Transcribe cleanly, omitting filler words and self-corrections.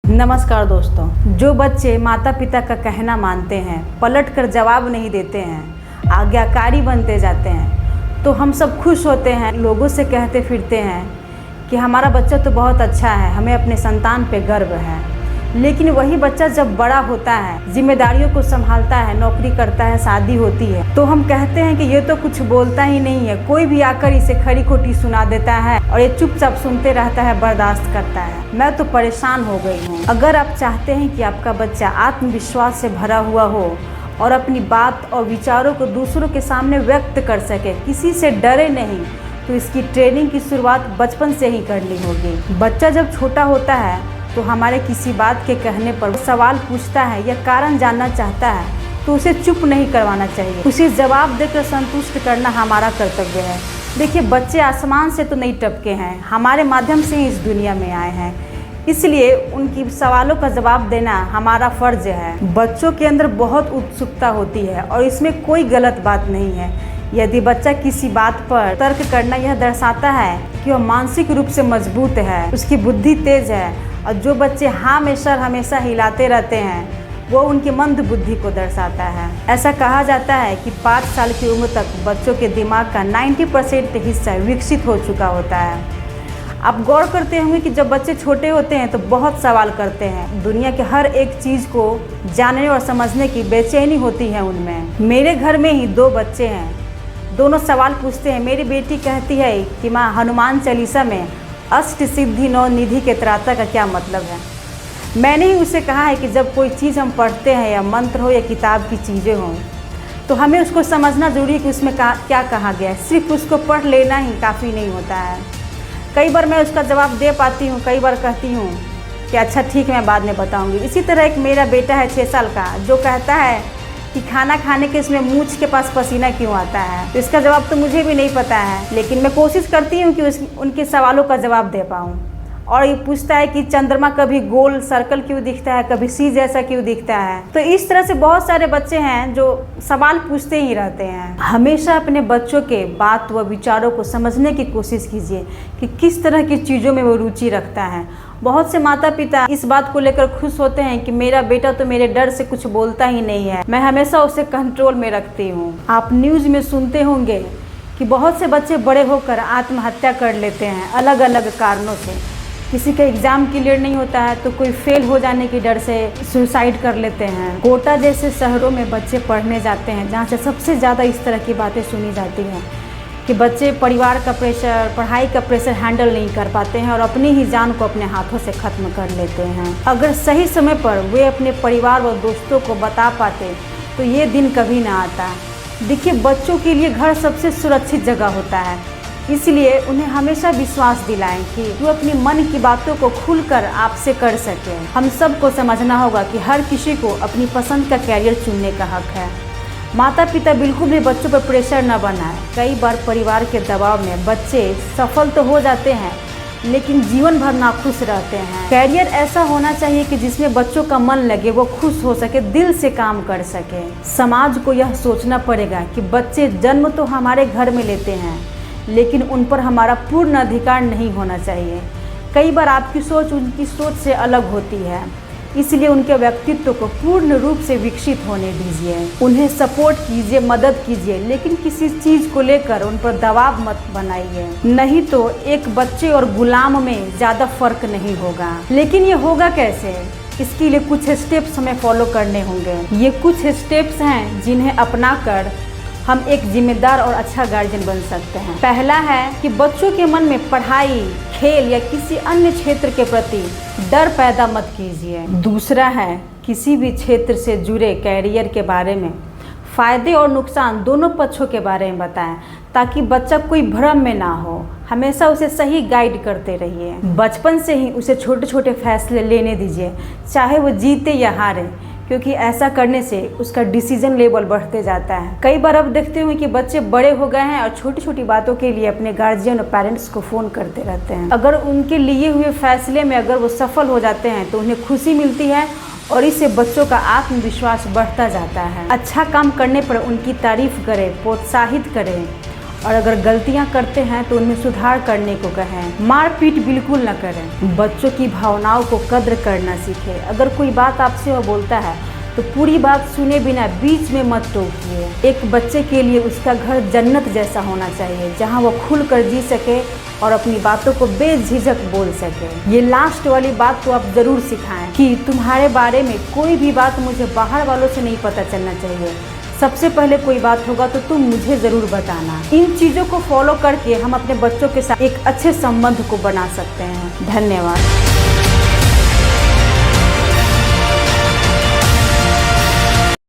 नमस्कार दोस्तों, जो बच्चे माता पिता का कहना मानते हैं, पलट कर जवाब नहीं देते हैं, आज्ञाकारी बनते जाते हैं, तो हम सब खुश होते हैं, लोगों से कहते फिरते हैं कि हमारा बच्चा तो बहुत अच्छा है, हमें अपने संतान पे गर्व है। लेकिन वही बच्चा जब बड़ा होता है, जिम्मेदारियों को संभालता है, नौकरी करता है, शादी होती है, तो हम कहते हैं कि ये तो कुछ बोलता ही नहीं है, कोई भी आकर इसे खरी खोटी सुना देता है और ये चुपचाप सुनते रहता है, बर्दाश्त करता है। मैं तो परेशान हो गई हूँ। अगर आप चाहते हैं कि आपका बच्चा आत्मविश्वास से भरा हुआ हो और अपनी बात और विचारों को दूसरों के सामने व्यक्त कर सके, किसी से डरे नहीं, तो इसकी ट्रेनिंग की शुरुआत बचपन से ही करनी होगी। बच्चा जब छोटा होता है तो हमारे किसी बात के कहने पर सवाल पूछता है या कारण जानना चाहता है, तो उसे चुप नहीं करवाना चाहिए, उसे जवाब देकर संतुष्ट करना हमारा कर्तव्य है। देखिए, बच्चे आसमान से तो नहीं टपके हैं, हमारे माध्यम से ही इस दुनिया में आए हैं, इसलिए उनकी सवालों का जवाब देना हमारा फर्ज है। बच्चों के अंदर बहुत उत्सुकता होती है और इसमें कोई गलत बात नहीं है। यदि बच्चा किसी बात पर तर्क करना यह दर्शाता है कि वह मानसिक रूप से मजबूत है, उसकी बुद्धि तेज है, और जो बच्चे हाँ में सर हमेशा हिलाते रहते हैं, वो उनकी मंद बुद्धि को दर्शाता है। ऐसा कहा जाता है कि 5 साल की उम्र तक बच्चों के दिमाग का 90% हिस्सा विकसित हो चुका होता है। आप गौर करते होंगे कि जब बच्चे छोटे होते हैं तो बहुत सवाल करते हैं, दुनिया के हर एक चीज़ को जानने और समझने की बेचैनी होती है उनमें। मेरे घर में ही 2 बच्चे हैं, दोनों सवाल पूछते हैं। मेरी बेटी कहती है कि माँ, हनुमान चालीसा में अष्ट सिद्धि 9 निधि के त्राता का क्या मतलब है। मैंने ही उसे कहा है कि जब कोई चीज़ हम पढ़ते हैं, या मंत्र हो या किताब की चीज़ें हों, तो हमें उसको समझना ज़रूरी है कि उसमें क्या कहा गया है। सिर्फ उसको पढ़ लेना ही काफ़ी नहीं होता है। कई बार मैं उसका जवाब दे पाती हूँ, कई बार कहती हूँ कि अच्छा ठीक है, मैं बाद में बताऊँगी। इसी तरह एक मेरा बेटा है 6 साल का, जो कहता है कि खाना खाने के इसमें मूंछ के पास पसीना क्यों आता है। तो इसका जवाब तो मुझे भी नहीं पता है, लेकिन मैं कोशिश करती हूँ कि उनके सवालों का जवाब दे पाऊँ। और ये पूछता है कि चंद्रमा कभी गोल सर्कल क्यों दिखता है, कभी सी जैसा क्यों दिखता है। तो इस तरह से बहुत सारे बच्चे हैं जो सवाल पूछते ही रहते हैं। हमेशा अपने बच्चों के बात व विचारों को समझने की कोशिश कीजिए कि किस तरह की चीज़ों में वो रुचि रखता है। बहुत से माता पिता इस बात को लेकर खुश होते हैं कि मेरा बेटा तो मेरे डर से कुछ बोलता ही नहीं है, मैं हमेशा उसे कंट्रोल में रखती हूँ। आप न्यूज़ में सुनते होंगे कि बहुत से बच्चे बड़े होकर आत्महत्या कर लेते हैं, अलग अलग कारणों से। किसी का एग्ज़ाम क्लियर नहीं होता है तो कोई फेल हो जाने के डर से सुसाइड कर लेते हैं। कोटा जैसे शहरों में बच्चे पढ़ने जाते हैं, जहाँ से सबसे ज़्यादा इस तरह की बातें सुनी जाती हैं कि बच्चे परिवार का प्रेशर, पढ़ाई का प्रेशर हैंडल नहीं कर पाते हैं और अपनी ही जान को अपने हाथों से ख़त्म कर लेते हैं। अगर सही समय पर वे अपने परिवार व दोस्तों को बता पाते तो ये दिन कभी ना आता। देखिए, बच्चों के लिए घर सबसे सुरक्षित जगह होता है, इसलिए उन्हें हमेशा विश्वास दिलाएं कि वो अपनी मन की बातों को खुलकर आपसे कर सके। हम सबको समझना होगा कि हर किसी को अपनी पसंद का कैरियर चुनने का हक है। माता पिता बिल्कुल भी बच्चों पर प्रेशर न बनाएं। कई बार परिवार के दबाव में बच्चे सफल तो हो जाते हैं, लेकिन जीवन भर नाखुश रहते हैं। कैरियर ऐसा होना चाहिए कि जिसमें बच्चों का मन लगे, वो खुश हो सके, दिल से काम कर सके। समाज को यह सोचना पड़ेगा कि बच्चे जन्म तो हमारे घर में लेते हैं, लेकिन उन पर हमारा पूर्ण अधिकार नहीं होना चाहिए। कई बार आपकी सोच उनकी सोच से अलग होती है, इसलिए उनके व्यक्तित्व को पूर्ण रूप से विकसित होने दीजिए। उन्हें सपोर्ट कीजिए, मदद कीजिए, लेकिन किसी चीज़ को लेकर उन पर दबाव मत बनाइए, नहीं तो एक बच्चे और गुलाम में ज़्यादा फर्क नहीं होगा। लेकिन ये होगा कैसे? इसके लिए कुछ स्टेप्स हमें फॉलो करने होंगे। ये कुछ स्टेप्स हैं जिन्हें अपनाकर हम एक जिम्मेदार और अच्छा गार्जियन बन सकते हैं। पहला है कि बच्चों के मन में पढ़ाई, खेल या किसी अन्य क्षेत्र के प्रति डर पैदा मत कीजिए। दूसरा है, किसी भी क्षेत्र से जुड़े कैरियर के बारे में फ़ायदे और नुकसान दोनों पक्षों के बारे में बताएं, ताकि बच्चा कोई भ्रम में ना हो। हमेशा उसे सही गाइड करते रहिए। बचपन से ही उसे छोटे छोटे फैसले लेने दीजिए, चाहे वो जीते या हारे, क्योंकि ऐसा करने से उसका डिसीजन लेवल बढ़ते जाता है। कई बार अब देखते हुए कि बच्चे बड़े हो गए हैं और छोटी छोटी बातों के लिए अपने गार्जियन और पेरेंट्स को फ़ोन करते रहते हैं। अगर उनके लिए हुए फैसले में अगर वो सफल हो जाते हैं तो उन्हें खुशी मिलती है और इससे बच्चों का आत्मविश्वास बढ़ता जाता है। अच्छा काम करने पर उनकी तारीफ करें, प्रोत्साहित करें और अगर गलतियां करते हैं तो उनमें सुधार करने को कहें। मारपीट बिल्कुल न करें। बच्चों की भावनाओं को कद्र करना सीखें। अगर कोई बात आपसे वो बोलता है तो पूरी बात सुने बिना बीच में मत टोकिए। एक बच्चे के लिए उसका घर जन्नत जैसा होना चाहिए, जहां वो खुलकर जी सके और अपनी बातों को बेझिझक बोल सके। ये लास्ट वाली बात तो आप ज़रूर सिखाएं कि तुम्हारे बारे में कोई भी बात मुझे बाहर वालों से नहीं पता चलना चाहिए। सबसे पहले कोई बात होगा तो तुम मुझे ज़रूर बताना। इन चीज़ों को फॉलो करके हम अपने बच्चों के साथ एक अच्छे संबंध को बना सकते हैं। धन्यवाद।